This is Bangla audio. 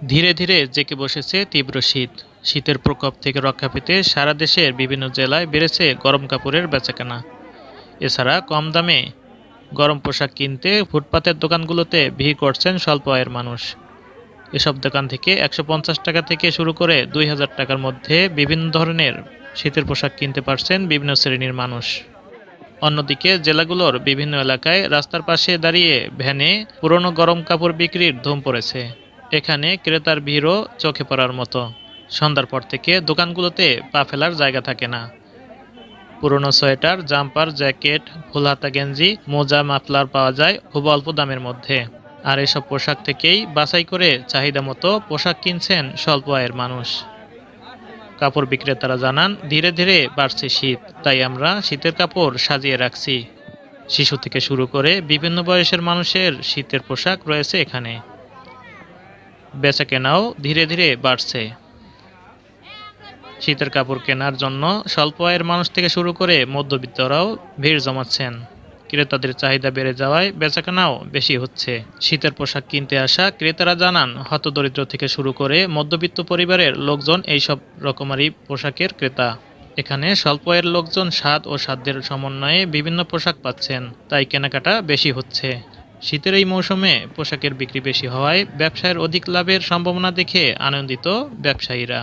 ধীরে ধীরে জেঁকে বসেছে তীব্র শীত। শীতের প্রকোপ থেকে রক্ষা পেতে সারা দেশের বিভিন্ন জেলায় বেড়েছে গরম কাপড়ের বেচাকেনা। এছাড়া কম দামে গরম পোশাক কিনতে ফুটপাতের দোকানগুলোতে ভিড় করছেন স্বল্প আয়ের মানুষ। এসব দোকান থেকে ১৫০ টাকা থেকে শুরু করে ২,০০০ টাকার মধ্যে বিভিন্ন ধরনের শীতের পোশাক কিনতে পারছেন বিভিন্ন শ্রেণীর মানুষ। অন্যদিকে জেলাগুলোর বিভিন্ন এলাকায় রাস্তার পাশে দাঁড়িয়ে ভ্যানে পুরনো গরম কাপড় বিক্রির ধুম পড়েছে। এখানে ক্রেতার ভিড়ও চোখে পড়ার মতো। সন্ধ্যার পর থেকে দোকানগুলোতে পা ফেলার জায়গা থাকে না। পুরনো সোয়েটার, জাম্পার, জ্যাকেট, ফুলহাতা গেঞ্জি, মোজা, মাফলার পাওয়া যায় খুব অল্প দামের মধ্যে। আর এসব পোশাক থেকেই বাছাই করে চাহিদা মতো পোশাক কিনছেন স্বল্প আয়ের মানুষ। কাপড় বিক্রেতারা জানান, ধীরে ধীরে বাড়ছে শীত, তাই আমরা শীতের কাপড় সাজিয়ে রাখছি। শিশু থেকে শুরু করে বিভিন্ন বয়সের মানুষের শীতের পোশাক রয়েছে এখানে। বেচাকেনাও ধীরে ধীরে বাড়ছে। শীতের কাপড় কেনার জন্য স্বল্প আয়ের মানুষ থেকে শুরু করে মধ্যবিত্তরাও ভিড় জমাচ্ছেন। ক্রেতাদের চাহিদা বেড়ে যাওয়ায় বেচাকেনাও বেশি হচ্ছে। শীতের পোশাক কিনতে আসা ক্রেতারা জানান, হতদরিদ্র থেকে শুরু করে মধ্যবিত্ত পরিবারের লোকজন এইসব রকমারি পোশাকের ক্রেতা। এখানে স্বল্প আয়ের লোকজন স্বাদ ও সাধ্যের সমন্বয়ে বিভিন্ন পোশাক পাচ্ছেন, তাই কেনাকাটা বেশি হচ্ছে। শীতের এই মৌসুমে পোশাকের বিক্রি বেশি হওয়ায় ব্যবসায়ের অধিক লাভের সম্ভাবনা দেখে আনন্দিত ব্যবসায়ীরা।